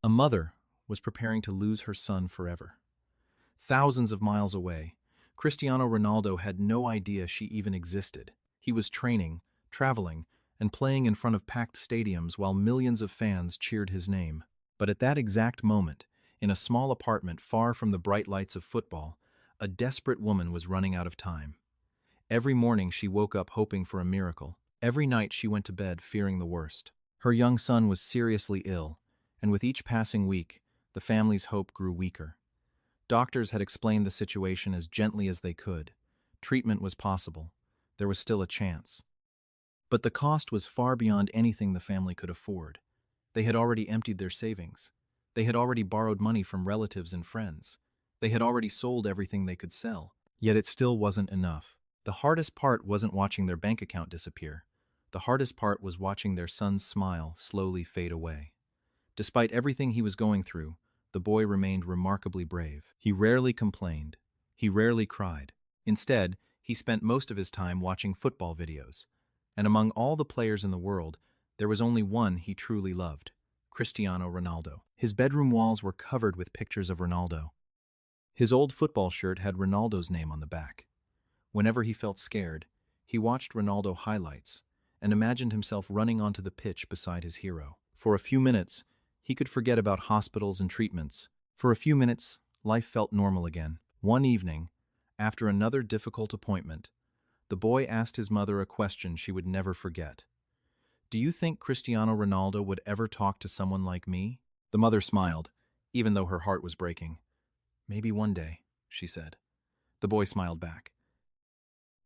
A mother was preparing to lose her son forever. Thousands of miles away, Cristiano Ronaldo had no idea she even existed. He was training, traveling, and playing in front of packed stadiums while millions of fans cheered his name. But at that exact moment, in a small apartment far from the bright lights of football, a desperate woman was running out of time. Every morning she woke up hoping for a miracle. Every night she went to bed fearing the worst. Her young son was seriously ill, and with each passing week, the family's hope grew weaker. Doctors had explained the situation as gently as they could. Treatment was possible. There was still a chance. But the cost was far beyond anything the family could afford. They had already emptied their savings. They had already borrowed money from relatives and friends. They had already sold everything they could sell. Yet it still wasn't enough. The hardest part wasn't watching their bank account disappear. The hardest part was watching their son's smile slowly fade away. Despite everything he was going through, the boy remained remarkably brave. He rarely complained. He rarely cried. Instead, he spent most of his time watching football videos. And among all the players in the world, there was only one he truly loved: Cristiano Ronaldo. His bedroom walls were covered with pictures of Ronaldo. His old football shirt had Ronaldo's name on the back. Whenever he felt scared, he watched Ronaldo highlights and imagined himself running onto the pitch beside his hero. For a few minutes, he could forget about hospitals and treatments. For a few minutes, life felt normal again. One evening, after another difficult appointment, the boy asked his mother a question she would never forget. "Do you think Cristiano Ronaldo would ever talk to someone like me?" The mother smiled, even though her heart was breaking. "Maybe one day," she said. The boy smiled back.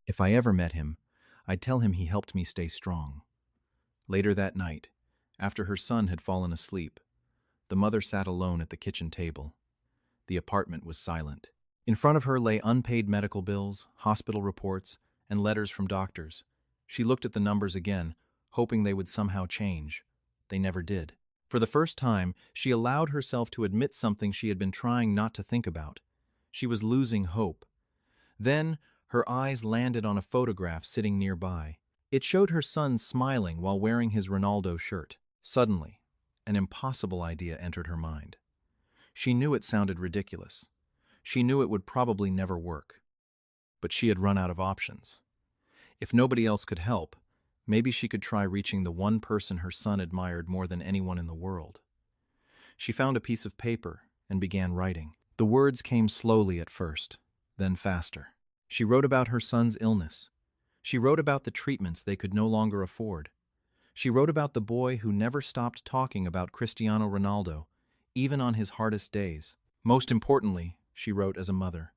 "If I ever met him, I'd tell him he helped me stay strong." Later that night, after her son had fallen asleep, the mother sat alone at the kitchen table. The apartment was silent. In front of her lay unpaid medical bills, hospital reports, and letters from doctors. She looked at the numbers again, hoping they would somehow change. They never did. For the first time, she allowed herself to admit something she had been trying not to think about. She was losing hope. Then, her eyes landed on a photograph sitting nearby. It showed her son smiling while wearing his Ronaldo shirt. Suddenly, an impossible idea entered her mind. She knew it sounded ridiculous. She knew it would probably never work. But she had run out of options. If nobody else could help, maybe she could try reaching the one person her son admired more than anyone in the world. She found a piece of paper and began writing. The words came slowly at first, then faster. She wrote about her son's illness. She wrote about the treatments they could no longer afford. She wrote about the boy who never stopped talking about Cristiano Ronaldo, even on his hardest days. Most importantly, she wrote as a mother,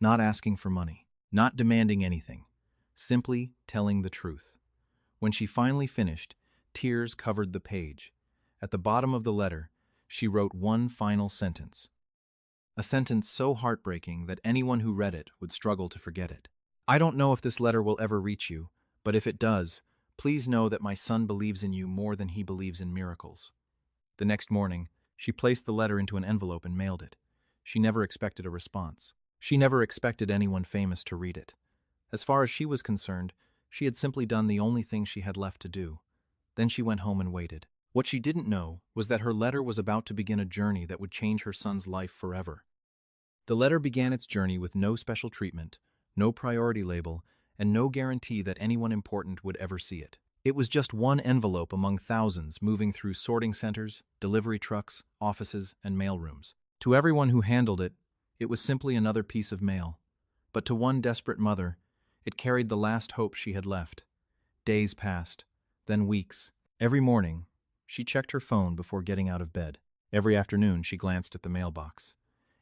not asking for money, not demanding anything, simply telling the truth. When she finally finished, tears covered the page. At the bottom of the letter, she wrote one final sentence. A sentence so heartbreaking that anyone who read it would struggle to forget it. "I don't know if this letter will ever reach you, but if it does, please know that my son believes in you more than he believes in miracles." The next morning, she placed the letter into an envelope and mailed it. She never expected a response. She never expected anyone famous to read it. As far as she was concerned, she had simply done the only thing she had left to do. Then she went home and waited. What she didn't know was that her letter was about to begin a journey that would change her son's life forever. The letter began its journey with no special treatment, no priority label, and no guarantee that anyone important would ever see it. It was just one envelope among thousands moving through sorting centers, delivery trucks, offices, and mailrooms. To everyone who handled it, it was simply another piece of mail. But to one desperate mother, it carried the last hope she had left. Days passed, then weeks. Every morning, she checked her phone before getting out of bed. Every afternoon, she glanced at the mailbox.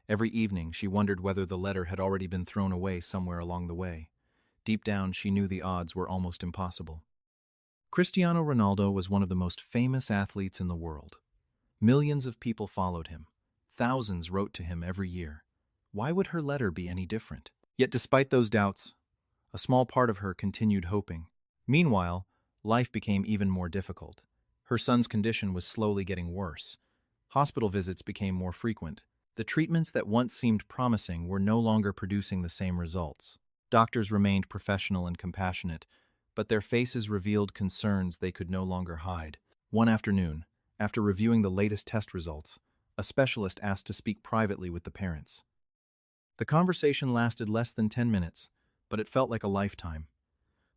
Every evening, she wondered whether the letter had already been thrown away somewhere along the way. Deep down, she knew the odds were almost impossible. Cristiano Ronaldo was one of the most famous athletes in the world. Millions of people followed him. Thousands wrote to him every year. Why would her letter be any different? Yet despite those doubts, a small part of her continued hoping. Meanwhile, life became even more difficult. Her son's condition was slowly getting worse. Hospital visits became more frequent. The treatments that once seemed promising were no longer producing the same results. Doctors remained professional and compassionate, but their faces revealed concerns they could no longer hide. One afternoon, after reviewing the latest test results, a specialist asked to speak privately with the parents. The conversation lasted less than 10 minutes, but it felt like a lifetime.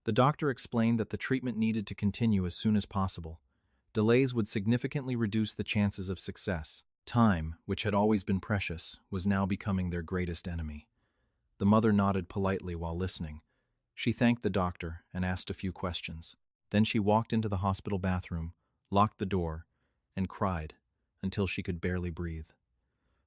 The doctor explained that the treatment needed to continue as soon as possible. Delays would significantly reduce the chances of success. Time, which had always been precious, was now becoming their greatest enemy. The mother nodded politely while listening. She thanked the doctor and asked a few questions. Then she walked into the hospital bathroom, locked the door, and cried until she could barely breathe.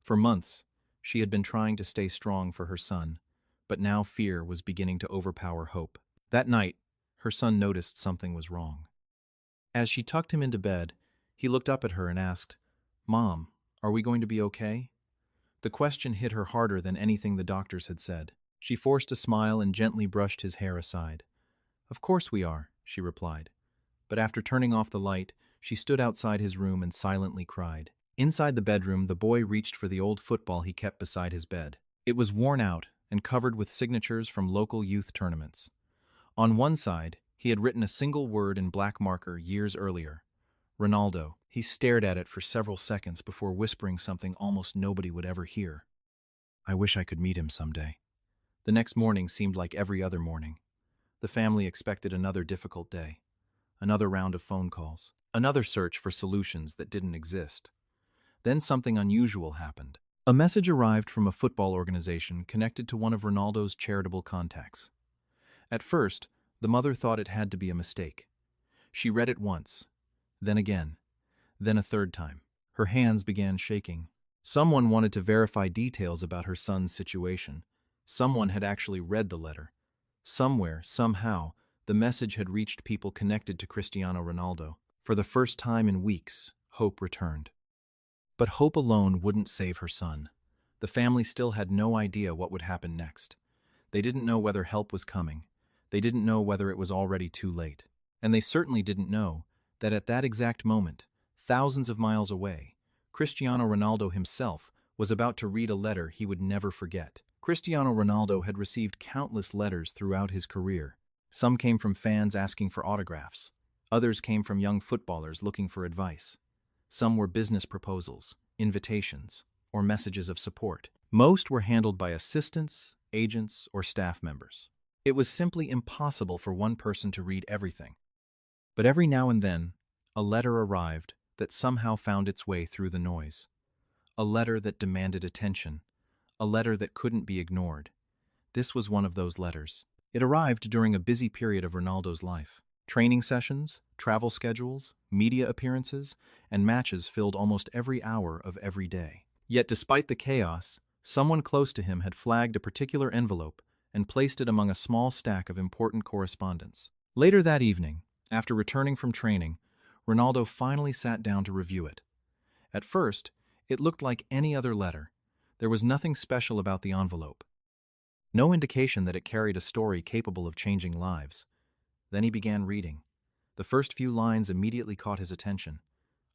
For months, she had been trying to stay strong for her son, but now fear was beginning to overpower hope. That night, her son noticed something was wrong. As she tucked him into bed, he looked up at her and asked, "Mom, are we going to be okay?" The question hit her harder than anything the doctors had said. She forced a smile and gently brushed his hair aside. "Of course we are," she replied. But after turning off the light, she stood outside his room and silently cried. Inside the bedroom, the boy reached for the old football he kept beside his bed. It was worn out and covered with signatures from local youth tournaments. On one side, he had written a single word in black marker years earlier, Ronaldo. He stared at it for several seconds before whispering something almost nobody would ever hear. "I wish I could meet him someday." The next morning seemed like every other morning. The family expected another difficult day, another round of phone calls, another search for solutions that didn't exist. Then something unusual happened. A message arrived from a football organization connected to one of Ronaldo's charitable contacts. At first, the mother thought it had to be a mistake. She read it once, then again, then a third time. Her hands began shaking. Someone wanted to verify details about her son's situation. Someone had actually read the letter. Somewhere, somehow, the message had reached people connected to Cristiano Ronaldo. For the first time in weeks, hope returned. But hope alone wouldn't save her son. The family still had no idea what would happen next. They didn't know whether help was coming. They didn't know whether it was already too late. And they certainly didn't know that at that exact moment, thousands of miles away, Cristiano Ronaldo himself was about to read a letter he would never forget. Cristiano Ronaldo had received countless letters throughout his career. Some came from fans asking for autographs. Others came from young footballers looking for advice. Some were business proposals, invitations, or messages of support. Most were handled by assistants, agents, or staff members. It was simply impossible for one person to read everything. But every now and then, a letter arrived that somehow found its way through the noise. A letter that demanded attention. A letter that couldn't be ignored. This was one of those letters. It arrived during a busy period of Ronaldo's life. Training sessions, travel schedules, media appearances, and matches filled almost every hour of every day. Yet despite the chaos, someone close to him had flagged a particular envelope and placed it among a small stack of important correspondence. Later that evening, after returning from training, Ronaldo finally sat down to review it. At first, it looked like any other letter. There was nothing special about the envelope. No indication that it carried a story capable of changing lives. Then he began reading. The first few lines immediately caught his attention.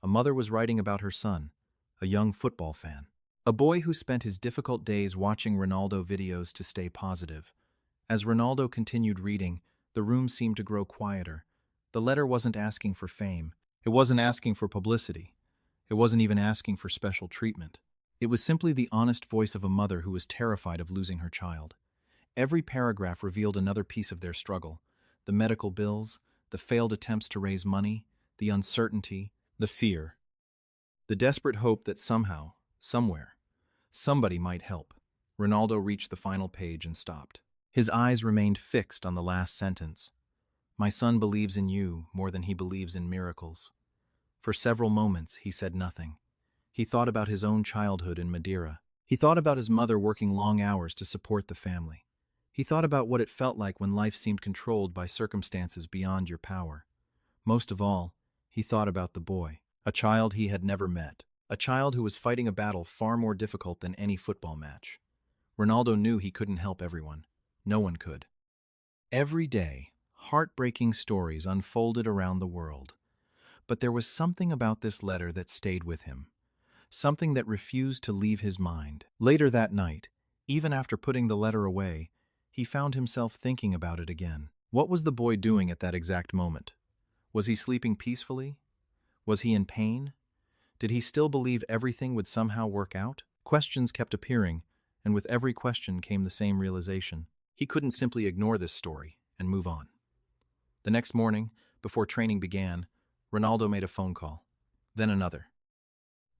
A mother was writing about her son, a young football fan. A boy who spent his difficult days watching Ronaldo videos to stay positive. As Ronaldo continued reading, the room seemed to grow quieter. The letter wasn't asking for fame. It wasn't asking for publicity. It wasn't even asking for special treatment. It was simply the honest voice of a mother who was terrified of losing her child. Every paragraph revealed another piece of their struggle. The medical bills, the failed attempts to raise money, the uncertainty, the fear. The desperate hope that somehow, somewhere, somebody might help. Ronaldo reached the final page and stopped. His eyes remained fixed on the last sentence. "My son believes in you more than he believes in miracles." For several moments, he said nothing. He thought about his own childhood in Madeira. He thought about his mother working long hours to support the family. He thought about what it felt like when life seemed controlled by circumstances beyond your power. Most of all, he thought about the boy, a child he had never met, a child who was fighting a battle far more difficult than any football match. Ronaldo knew he couldn't help everyone. No one could. Every day, heartbreaking stories unfolded around the world. But there was something about this letter that stayed with him. Something that refused to leave his mind. Later that night, even after putting the letter away, he found himself thinking about it again. What was the boy doing at that exact moment? Was he sleeping peacefully? Was he in pain? Did he still believe everything would somehow work out? Questions kept appearing, and with every question came the same realization. He couldn't simply ignore this story and move on. The next morning, before training began, Ronaldo made a phone call, then another.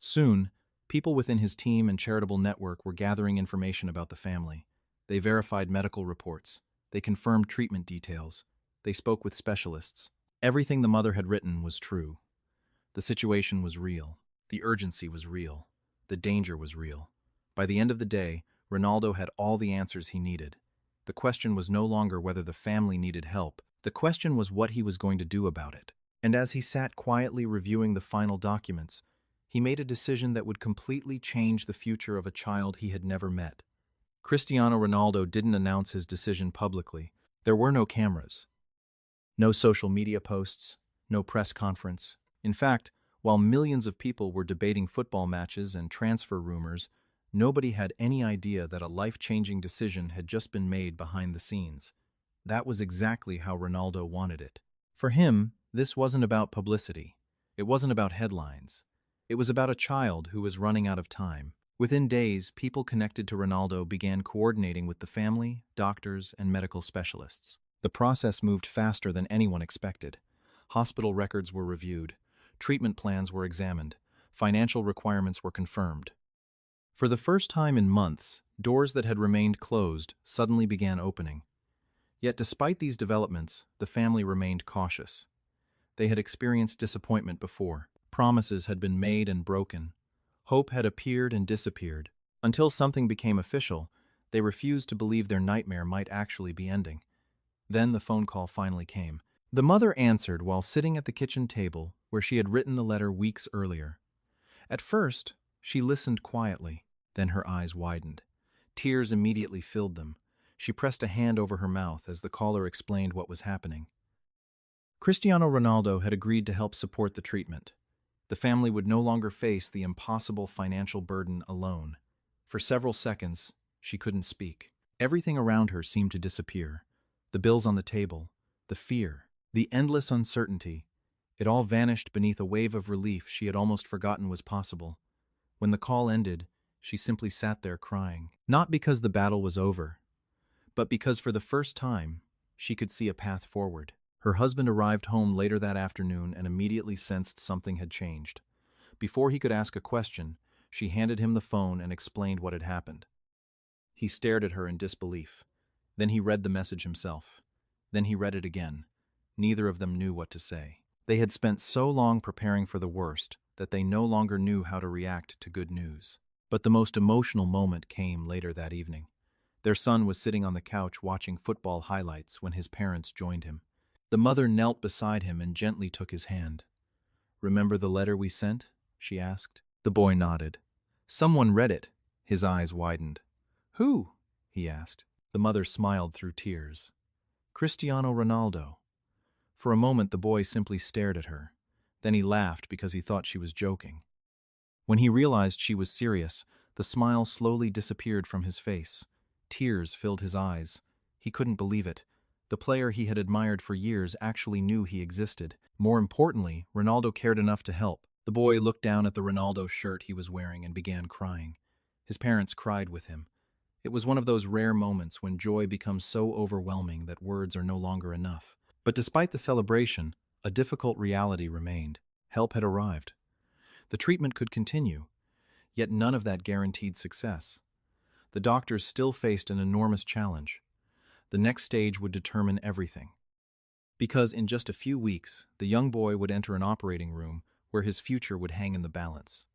Soon, people within his team and charitable network were gathering information about the family. They verified medical reports. They confirmed treatment details. They spoke with specialists. Everything the mother had written was true. The situation was real. The urgency was real. The danger was real. By the end of the day, Ronaldo had all the answers he needed. The question was no longer whether the family needed help. The question was what he was going to do about it. And as he sat quietly reviewing the final documents, he made a decision that would completely change the future of a child he had never met. Cristiano Ronaldo didn't announce his decision publicly. There were no cameras, no social media posts, no press conference. In fact, while millions of people were debating football matches and transfer rumors, nobody had any idea that a life-changing decision had just been made behind the scenes. That was exactly how Ronaldo wanted it. For him, this wasn't about publicity. It wasn't about headlines. It was about a child who was running out of time. Within days, people connected to Ronaldo began coordinating with the family, doctors, and medical specialists. The process moved faster than anyone expected. Hospital records were reviewed. Treatment plans were examined. Financial requirements were confirmed. For the first time in months, doors that had remained closed suddenly began opening. Yet despite these developments, the family remained cautious. They had experienced disappointment before. Promises had been made and broken. Hope had appeared and disappeared. Until something became official, they refused to believe their nightmare might actually be ending. Then the phone call finally came. The mother answered while sitting at the kitchen table where she had written the letter weeks earlier. At first, she listened quietly. Then her eyes widened. Tears immediately filled them. She pressed a hand over her mouth as the caller explained what was happening. Cristiano Ronaldo had agreed to help support the treatment. The family would no longer face the impossible financial burden alone. For several seconds, she couldn't speak. Everything around her seemed to disappear. The bills on the table, the fear, the endless uncertainty. It all vanished beneath a wave of relief she had almost forgotten was possible. When the call ended, she simply sat there crying. Not because the battle was over, but because for the first time, she could see a path forward. Her husband arrived home later that afternoon and immediately sensed something had changed. Before he could ask a question, she handed him the phone and explained what had happened. He stared at her in disbelief. Then he read the message himself. Then he read it again. Neither of them knew what to say. They had spent so long preparing for the worst that they no longer knew how to react to good news. But the most emotional moment came later that evening. Their son was sitting on the couch watching football highlights when his parents joined him. The mother knelt beside him and gently took his hand. "Remember the letter we sent?" she asked. The boy nodded. "Someone read it." His eyes widened. "Who?" he asked. The mother smiled through tears. "Cristiano Ronaldo." For a moment the boy simply stared at her. Then he laughed because he thought she was joking. When he realized she was serious, the smile slowly disappeared from his face. Tears filled his eyes. He couldn't believe it. The player he had admired for years actually knew he existed. More importantly, Ronaldo cared enough to help. The boy looked down at the Ronaldo shirt he was wearing and began crying. His parents cried with him. It was one of those rare moments when joy becomes so overwhelming that words are no longer enough. But despite the celebration, a difficult reality remained. Help had arrived. The treatment could continue, yet none of that guaranteed success. The doctors still faced an enormous challenge. The next stage would determine everything. Because in just a few weeks, the young boy would enter an operating room where his future would hang in the balance.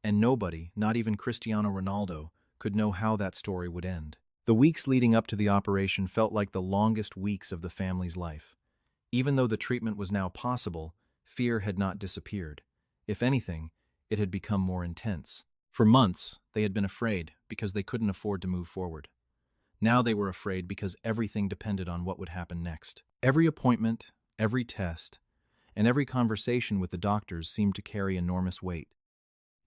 And nobody, not even Cristiano Ronaldo, could know how that story would end. The weeks leading up to the operation felt like the longest weeks of the family's life. Even though the treatment was now possible, fear had not disappeared. If anything, it had become more intense. For months, they had been afraid because they couldn't afford to move forward. Now they were afraid because everything depended on what would happen next. Every appointment, every test, and every conversation with the doctors seemed to carry enormous weight.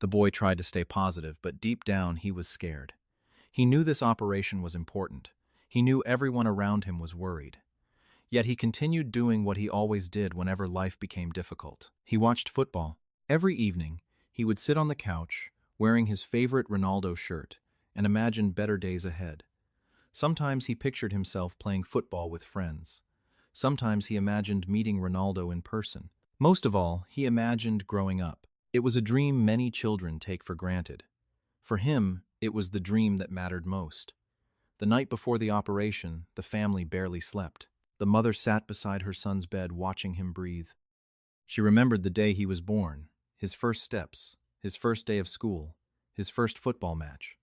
The boy tried to stay positive, but deep down he was scared. He knew this operation was important. He knew everyone around him was worried. Yet he continued doing what he always did whenever life became difficult. He watched football. Every evening, He would sit on the couch, wearing his favorite Ronaldo shirt, and imagine better days ahead. Sometimes he pictured himself playing football with friends. Sometimes he imagined meeting Ronaldo in person. Most of all, he imagined growing up. It was a dream many children take for granted. For him, it was the dream that mattered most. The night before the operation, the family barely slept. The mother sat beside her son's bed watching him breathe. She remembered the day he was born, his first steps, his first day of school, his first football match.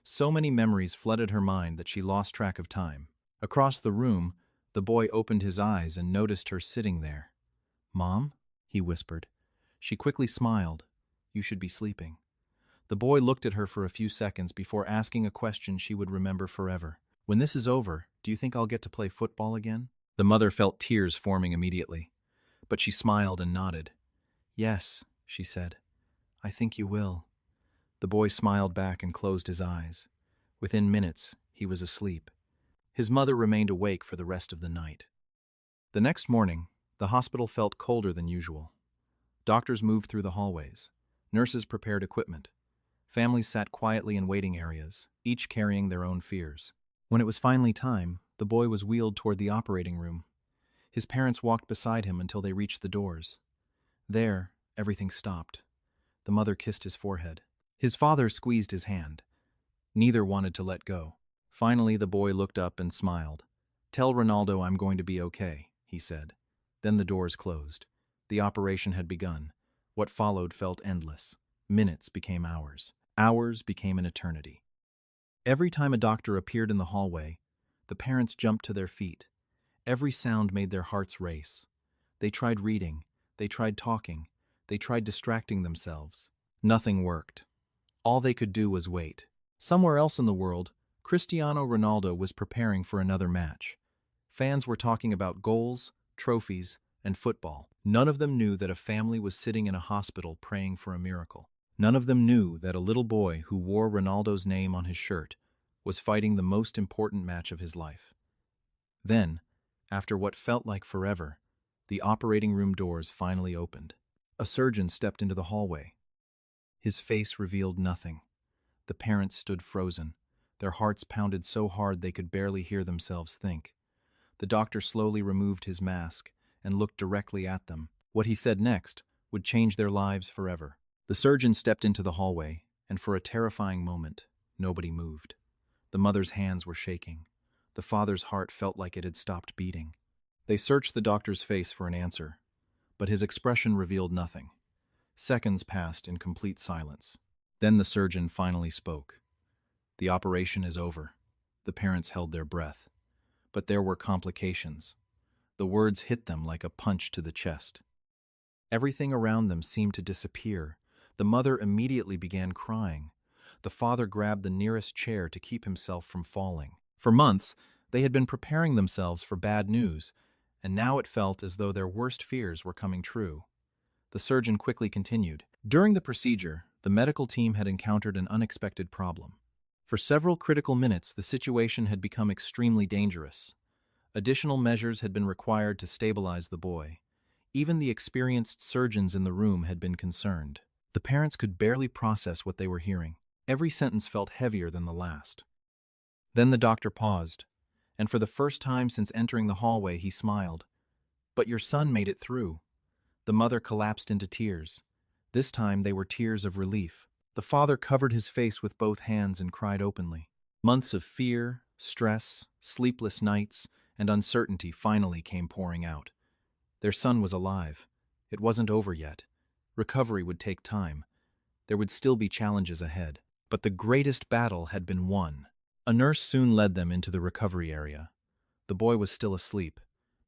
So many memories flooded her mind that she lost track of time. Across the room, the boy opened his eyes and noticed her sitting there. "Mom?" he whispered. She quickly smiled. "You should be sleeping." The boy looked at her for a few seconds before asking a question she would remember forever. "When this is over, do you think I'll get to play football again?" The mother felt tears forming immediately, but she smiled and nodded. "Yes," she said. "I think you will." The boy smiled back and closed his eyes. Within minutes, he was asleep. His mother remained awake for the rest of the night. The next morning, the hospital felt colder than usual. Doctors moved through the hallways. Nurses prepared equipment. Families sat quietly in waiting areas, each carrying their own fears. When it was finally time, the boy was wheeled toward the operating room. His parents walked beside him until they reached the doors. There, everything stopped. The mother kissed his forehead. His father squeezed his hand. Neither wanted to let go. Finally, the boy looked up and smiled. "Tell Ronaldo I'm going to be okay," he said. Then the doors closed. The operation had begun. What followed felt endless. Minutes became hours. Hours became an eternity. Every time a doctor appeared in the hallway, the parents jumped to their feet. Every sound made their hearts race. They tried reading. They tried talking. They tried distracting themselves. Nothing worked. All they could do was wait. Somewhere else in the world, Cristiano Ronaldo was preparing for another match. Fans were talking about goals, trophies, and football. None of them knew that a family was sitting in a hospital praying for a miracle. None of them knew that a little boy who wore Ronaldo's name on his shirt was fighting the most important match of his life. Then, after what felt like forever, the operating room doors finally opened. A surgeon stepped into the hallway. His face revealed nothing. The parents stood frozen. Their hearts pounded so hard they could barely hear themselves think. The doctor slowly removed his mask and looked directly at them. What he said next would change their lives forever. The surgeon stepped into the hallway, and for a terrifying moment, nobody moved. The mother's hands were shaking. The father's heart felt like it had stopped beating. They searched the doctor's face for an answer, but his expression revealed nothing. Seconds passed in complete silence. Then the surgeon finally spoke. "The operation is over." The parents held their breath. But there were complications. The words hit them like a punch to the chest. Everything around them seemed to disappear. The mother immediately began crying. The father grabbed the nearest chair to keep himself from falling. For months, they had been preparing themselves for bad news, and now it felt as though their worst fears were coming true. The surgeon quickly continued. During the procedure, the medical team had encountered an unexpected problem. For several critical minutes, the situation had become extremely dangerous. Additional measures had been required to stabilize the boy. Even the experienced surgeons in the room had been concerned. The parents could barely process what they were hearing. Every sentence felt heavier than the last. Then the doctor paused, and for the first time since entering the hallway, he smiled. "But your son made it through." The mother collapsed into tears. This time they were tears of relief. The father covered his face with both hands and cried openly. Months of fear, stress, sleepless nights, and uncertainty finally came pouring out. Their son was alive. It wasn't over yet. Recovery would take time. There would still be challenges ahead. But the greatest battle had been won. A nurse soon led them into the recovery area. The boy was still asleep.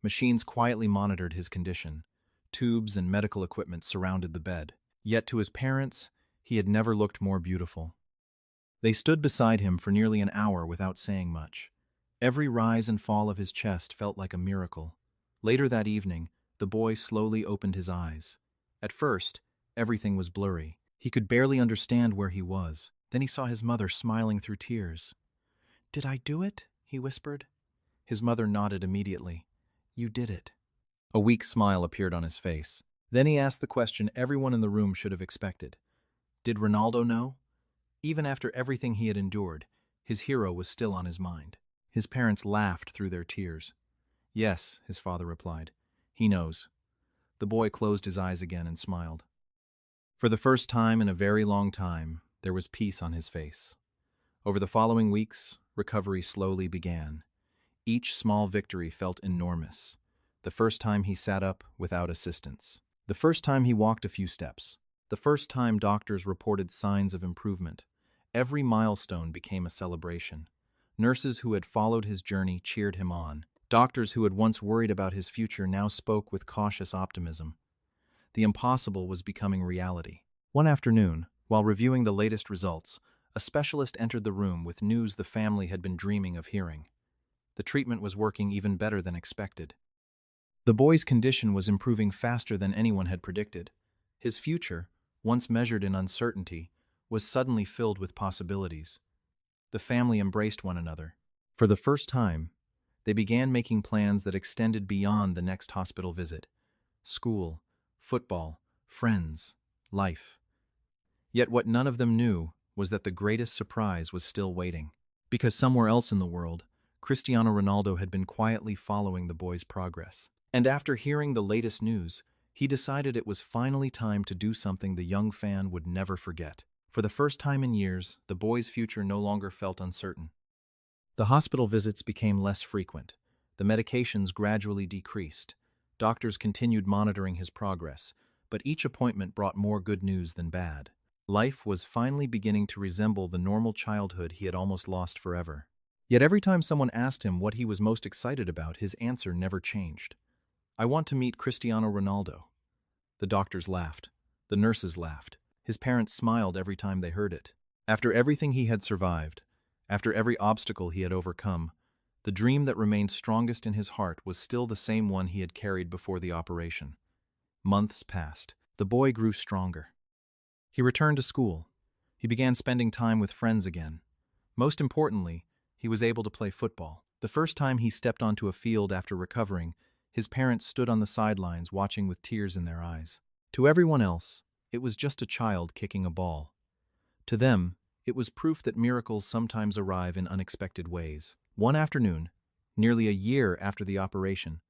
Machines quietly monitored his condition. Tubes and medical equipment surrounded the bed. Yet to his parents, he had never looked more beautiful. They stood beside him for nearly an hour without saying much. Every rise and fall of his chest felt like a miracle. Later that evening, the boy slowly opened his eyes. At first, everything was blurry. He could barely understand where he was. Then he saw his mother smiling through tears. "Did I do it?" he whispered. His mother nodded immediately. "You did it." A weak smile appeared on his face. Then he asked the question everyone in the room should have expected. Did Ronaldo know? Even after everything he had endured, his hero was still on his mind. His parents laughed through their tears. Yes, his father replied. He knows. The boy closed his eyes again and smiled. For the first time in a very long time, there was peace on his face. Over the following weeks, recovery slowly began. Each small victory felt enormous. The first time he sat up without assistance. The first time he walked a few steps. The first time doctors reported signs of improvement. Every milestone became a celebration. Nurses who had followed his journey cheered him on. Doctors who had once worried about his future now spoke with cautious optimism. The impossible was becoming reality. One afternoon, while reviewing the latest results, a specialist entered the room with news the family had been dreaming of hearing. The treatment was working even better than expected. The boy's condition was improving faster than anyone had predicted. His future, once measured in uncertainty, was suddenly filled with possibilities. The family embraced one another. For the first time, they began making plans that extended beyond the next hospital visit. School, football, friends, life. Yet what none of them knew was that the greatest surprise was still waiting. Because somewhere else in the world, Cristiano Ronaldo had been quietly following the boy's progress. And after hearing the latest news, he decided it was finally time to do something the young fan would never forget. For the first time in years, the boy's future no longer felt uncertain. The hospital visits became less frequent. The medications gradually decreased. Doctors continued monitoring his progress, but each appointment brought more good news than bad. Life was finally beginning to resemble the normal childhood he had almost lost forever. Yet every time someone asked him what he was most excited about, his answer never changed. I want to meet Cristiano Ronaldo. The doctors laughed. The nurses laughed. His parents smiled every time they heard it. After everything he had survived, after every obstacle he had overcome, the dream that remained strongest in his heart was still the same one he had carried before the operation. Months passed. The boy grew stronger. He returned to school. He began spending time with friends again. Most importantly, he was able to play football. The first time he stepped onto a field after recovering, his parents stood on the sidelines watching with tears in their eyes. To everyone else, it was just a child kicking a ball. To them, it was proof that miracles sometimes arrive in unexpected ways. One afternoon, nearly a year after the operation,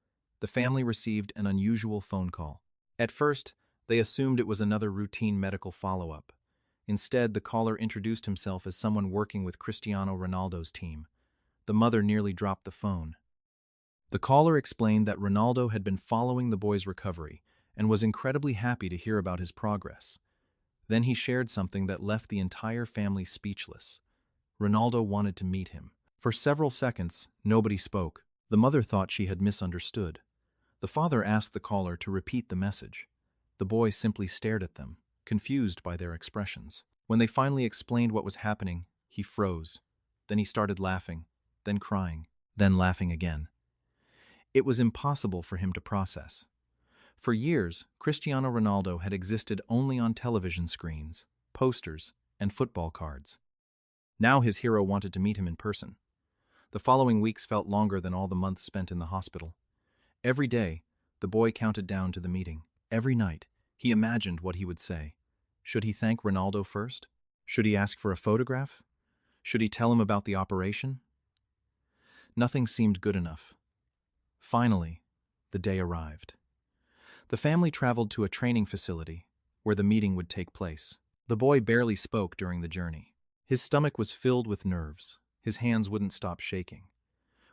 the family received an unusual phone call. At first, they assumed it was another routine medical follow-up. Instead, the caller introduced himself as someone working with Cristiano Ronaldo's team. The mother nearly dropped the phone. The caller explained that Ronaldo had been following the boy's recovery and was incredibly happy to hear about his progress. Then he shared something that left the entire family speechless. Ronaldo wanted to meet him. For several seconds, nobody spoke. The mother thought she had misunderstood. The father asked the caller to repeat the message. The boy simply stared at them, confused by their expressions. When they finally explained what was happening, he froze. Then he started laughing, then crying, then laughing again. It was impossible for him to process. For years, Cristiano Ronaldo had existed only on television screens, posters, and football cards. Now his hero wanted to meet him in person. The following weeks felt longer than all the months spent in the hospital. Every day, the boy counted down to the meeting. Every night, he imagined what he would say. Should he thank Ronaldo first? Should he ask for a photograph? Should he tell him about the operation? Nothing seemed good enough. Finally, the day arrived. The family traveled to a training facility where the meeting would take place. The boy barely spoke during the journey. His stomach was filled with nerves. His hands wouldn't stop shaking.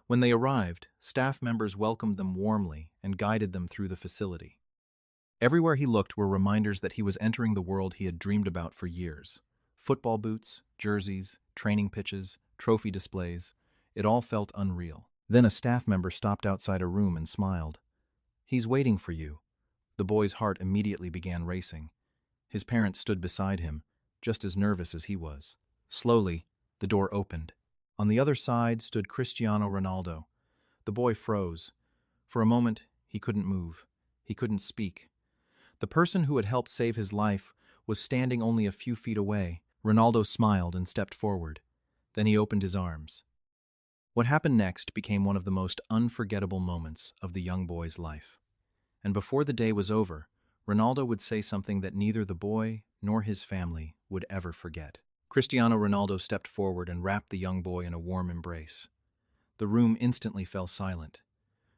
When they arrived, staff members welcomed them warmly and guided them through the facility. Everywhere he looked were reminders that he was entering the world he had dreamed about for years. Football boots, jerseys, training pitches, trophy displays. It all felt unreal. Then a staff member stopped outside a room and smiled. "He's waiting for you." The boy's heart immediately began racing. His parents stood beside him, just as nervous as he was. Slowly, the door opened. On the other side stood Cristiano Ronaldo. The boy froze. For a moment, he couldn't move. He couldn't speak. The person who had helped save his life was standing only a few feet away. Ronaldo smiled and stepped forward. Then he opened his arms. What happened next became one of the most unforgettable moments of the young boy's life. And before the day was over, Ronaldo would say something that neither the boy nor his family would ever forget. Cristiano Ronaldo stepped forward and wrapped the young boy in a warm embrace. The room instantly fell silent.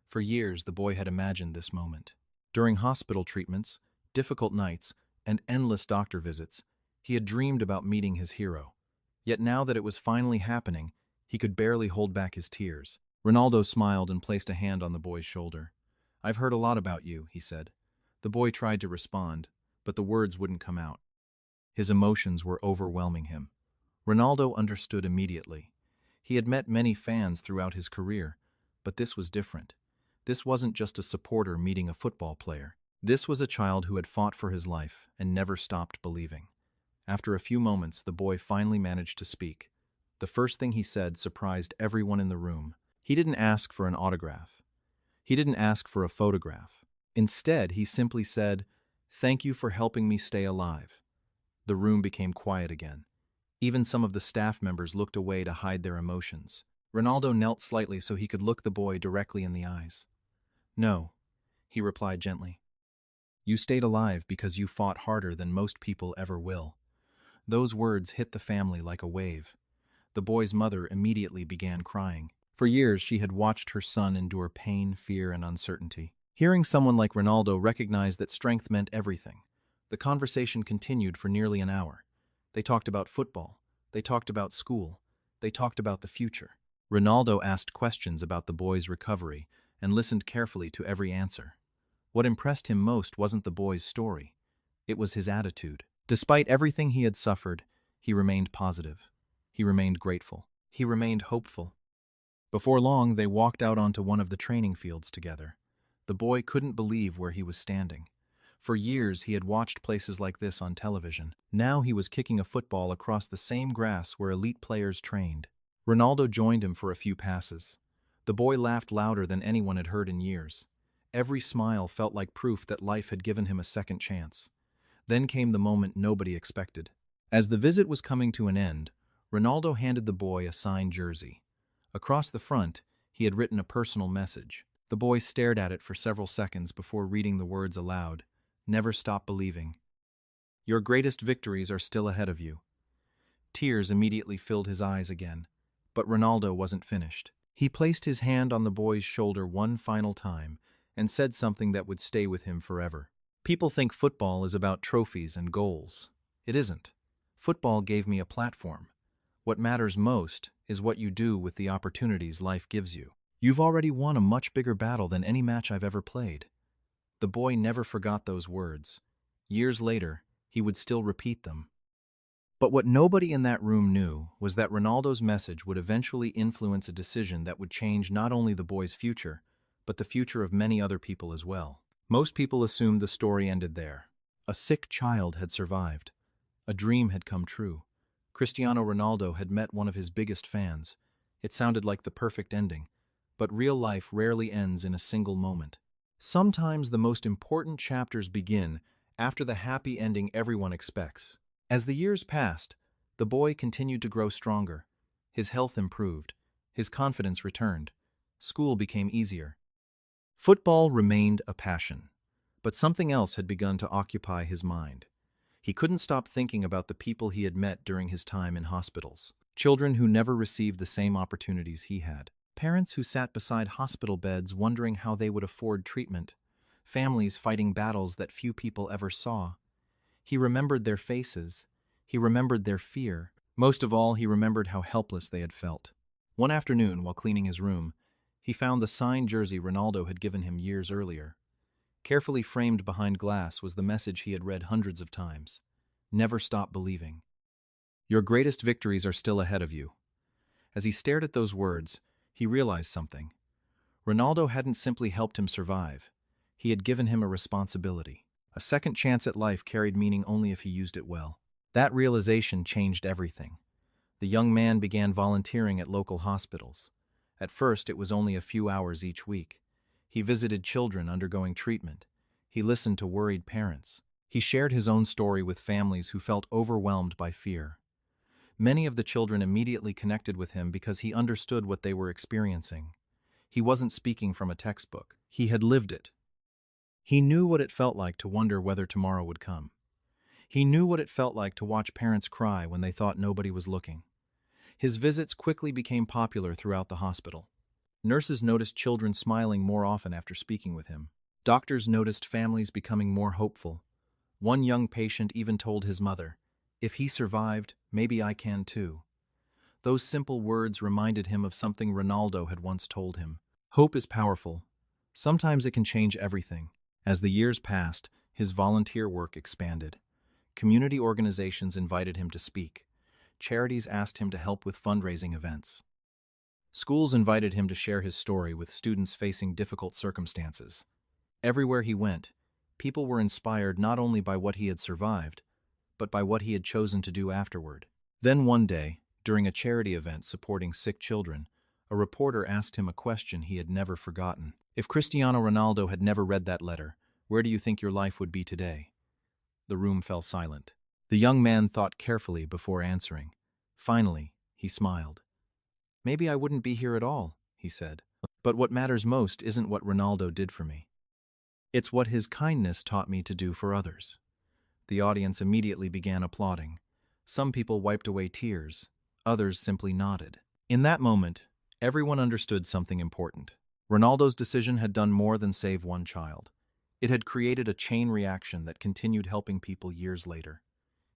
For years, the boy had imagined this moment. During hospital treatments, difficult nights, and endless doctor visits, he had dreamed about meeting his hero. Yet now that it was finally happening, he could barely hold back his tears. Ronaldo smiled and placed a hand on the boy's shoulder. "I've heard a lot about you," he said. The boy tried to respond, but the words wouldn't come out. His emotions were overwhelming him. Ronaldo understood immediately. He had met many fans throughout his career, but this was different. This wasn't just a supporter meeting a football player. This was a child who had fought for his life and never stopped believing. After a few moments, the boy finally managed to speak. The first thing he said surprised everyone in the room. He didn't ask for an autograph. He didn't ask for a photograph. Instead, he simply said, "Thank you for helping me stay alive." The room became quiet again. Even some of the staff members looked away to hide their emotions. Ronaldo knelt slightly so he could look the boy directly in the eyes. "No," he replied gently. "You stayed alive because you fought harder than most people ever will." Those words hit the family like a wave. The boy's mother immediately began crying. For years, she had watched her son endure pain, fear, and uncertainty. Hearing someone like Ronaldo recognize that strength meant everything, the conversation continued for nearly an hour. They talked about football. They talked about school. They talked about the future. Ronaldo asked questions about the boy's recovery and listened carefully to every answer. What impressed him most wasn't the boy's story. It was his attitude. Despite everything he had suffered, he remained positive. He remained grateful. He remained hopeful. Before long, they walked out onto one of the training fields together. The boy couldn't believe where he was standing. For years, he had watched places like this on television. Now he was kicking a football across the same grass where elite players trained. Ronaldo joined him for a few passes. The boy laughed louder than anyone had heard in years. Every smile felt like proof that life had given him a second chance. Then came the moment nobody expected. As the visit was coming to an end, Ronaldo handed the boy a signed jersey. Across the front, he had written a personal message. The boy stared at it for several seconds before reading the words aloud. "Never stop believing. Your greatest victories are still ahead of you." Tears immediately filled his eyes again, but Ronaldo wasn't finished. He placed his hand on the boy's shoulder one final time and said something that would stay with him forever. "People think football is about trophies and goals. It isn't. Football gave me a platform. What matters most is what you do with the opportunities life gives you. You've already won a much bigger battle than any match I've ever played." The boy never forgot those words. Years later, he would still repeat them. But what nobody in that room knew was that Ronaldo's message would eventually influence a decision that would change not only the boy's future, but the future of many other people as well. Most people assumed the story ended there. A sick child had survived. A dream had come true. Cristiano Ronaldo had met one of his biggest fans. It sounded like the perfect ending. But real life rarely ends in a single moment. Sometimes the most important chapters begin after the happy ending everyone expects. As the years passed, the boy continued to grow stronger. His health improved. His confidence returned. School became easier. Football remained a passion, but something else had begun to occupy his mind. He couldn't stop thinking about the people he had met during his time in hospitals. Children who never received the same opportunities he had. Parents who sat beside hospital beds wondering how they would afford treatment. Families fighting battles that few people ever saw. He remembered their faces. He remembered their fear. Most of all, he remembered how helpless they had felt. One afternoon, while cleaning his room, he found the signed jersey Ronaldo had given him years earlier. Carefully framed behind glass was the message he had read hundreds of times. "Never stop believing. Your greatest victories are still ahead of you." As he stared at those words, he realized something. Ronaldo hadn't simply helped him survive. He had given him a responsibility. A second chance at life carried meaning only if he used it well. That realization changed everything. The young man began volunteering at local hospitals. At first, it was only a few hours each week. He visited children undergoing treatment. He listened to worried parents. He shared his own story with families who felt overwhelmed by fear. Many of the children immediately connected with him because he understood what they were experiencing. He wasn't speaking from a textbook. He had lived it. He knew what it felt like to wonder whether tomorrow would come. He knew what it felt like to watch parents cry when they thought nobody was looking. His visits quickly became popular throughout the hospital. Nurses noticed children smiling more often after speaking with him. Doctors noticed families becoming more hopeful. One young patient even told his mother, "If he survived, maybe I can too." Those simple words reminded him of something Ronaldo had once told him. Hope is powerful. Sometimes it can change everything. As the years passed, his volunteer work expanded. Community organizations invited him to speak. Charities asked him to help with fundraising events. Schools invited him to share his story with students facing difficult circumstances. Everywhere he went, people were inspired not only by what he had survived, but by what he had chosen to do afterward. Then one day, during a charity event supporting sick children, a reporter asked him a question he had never forgotten. If Cristiano Ronaldo had never read that letter, where do you think your life would be today? The room fell silent. The young man thought carefully before answering. Finally, he smiled. "Maybe I wouldn't be here at all," he said. "But what matters most isn't what Ronaldo did for me. It's what his kindness taught me to do for others." The audience immediately began applauding. Some people wiped away tears, others simply nodded. In that moment, everyone understood something important. Ronaldo's decision had done more than save one child. It had created a chain reaction that continued helping people years later.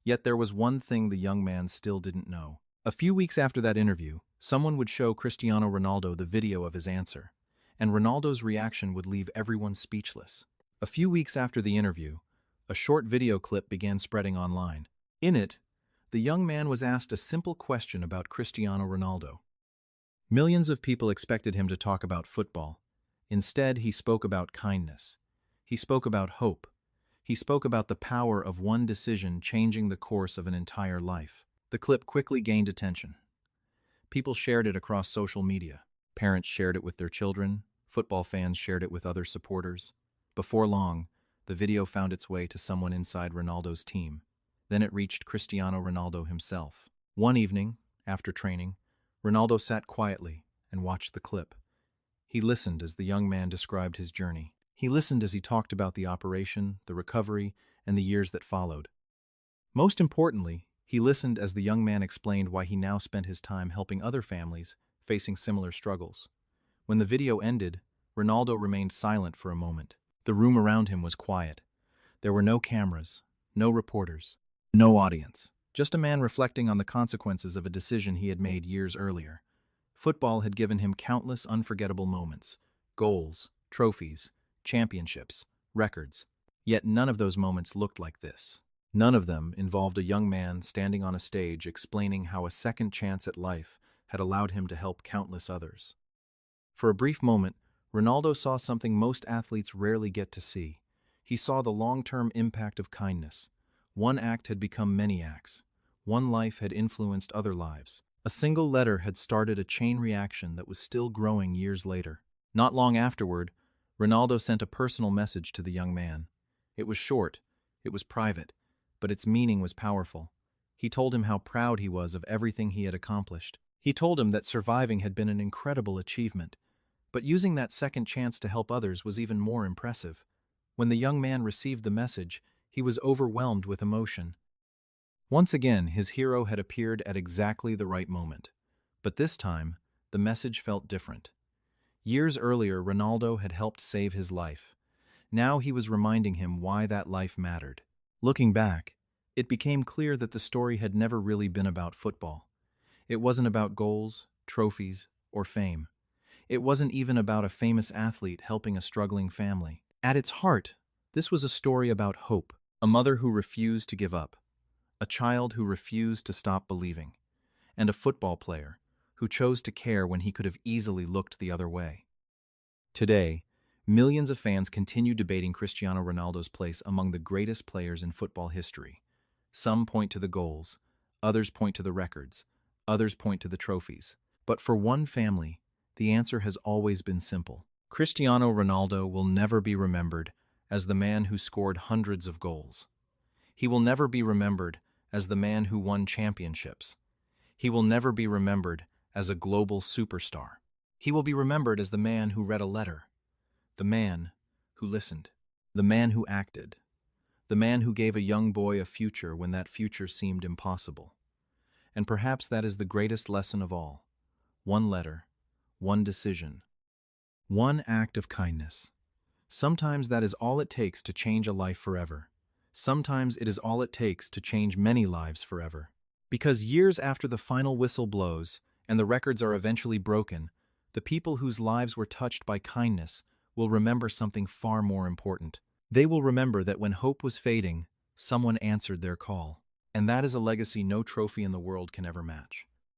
Yet there was one thing the young man still didn't know. A few weeks after that interview, someone would show Cristiano Ronaldo the video of his answer, and Ronaldo's reaction would leave everyone speechless. A few weeks after the interview, a short video clip began spreading online. In it, the young man was asked a simple question about Cristiano Ronaldo. Millions of people expected him to talk about football. Instead, he spoke about kindness. He spoke about hope. He spoke about the power of one decision changing the course of an entire life. The clip quickly gained attention. People shared it across social media. Parents shared it with their children. Football fans shared it with other supporters. Before long, the video found its way to someone inside Ronaldo's team. Then it reached Cristiano Ronaldo himself. One evening, after training, Ronaldo sat quietly and watched the clip. He listened as the young man described his journey. He listened as he talked about the operation, the recovery, and the years that followed. Most importantly, he listened as the young man explained why he now spent his time helping other families facing similar struggles. When the video ended, Ronaldo remained silent for a moment. The room around him was quiet. There were no cameras, no reporters, no audience. Just a man reflecting on the consequences of a decision he had made years earlier. Football had given him countless unforgettable moments, goals, trophies, championships, records. Yet none of those moments looked like this. None of them involved a young man standing on a stage explaining how a second chance at life had allowed him to help countless others. For a brief moment, Ronaldo saw something most athletes rarely get to see. He saw the long-term impact of kindness. One act had become many acts. One life had influenced other lives. A single letter had started a chain reaction that was still growing years later. Not long afterward, Ronaldo sent a personal message to the young man. It was short, it was private, but its meaning was powerful. He told him how proud he was of everything he had accomplished. He told him that surviving had been an incredible achievement, but using that second chance to help others was even more impressive. When the young man received the message, he was overwhelmed with emotion. Once again, his hero had appeared at exactly the right moment. But this time, the message felt different. Years earlier, Ronaldo had helped save his life. Now he was reminding him why that life mattered. Looking back, it became clear that the story had never really been about football. It wasn't about goals, trophies, or fame. It wasn't even about a famous athlete helping a struggling family. At its heart, this was a story about hope, a mother who refused to give up, a child who refused to stop believing, and a football player who chose to care when he could have easily looked the other way. Today, millions of fans continue debating Cristiano Ronaldo's place among the greatest players in football history. Some point to the goals, others point to the records, others point to the trophies. But for one family, the answer has always been simple. Cristiano Ronaldo will never be remembered as the man who scored hundreds of goals. He will never be remembered as the man who won championships. He will never be remembered as a global superstar. He will be remembered as the man who read a letter, the man who listened, The man who acted. The man who gave a young boy a future when that future seemed impossible. And perhaps that is the greatest lesson of all. One letter, one decision, one act of kindness. Sometimes that is all it takes to change a life forever. Sometimes it is all it takes to change many lives forever. Because years after the final whistle blows and the records are eventually broken, the people whose lives were touched by kindness will remember something far more important. They will remember that when hope was fading, someone answered their call. And that is a legacy no trophy in the world can ever match.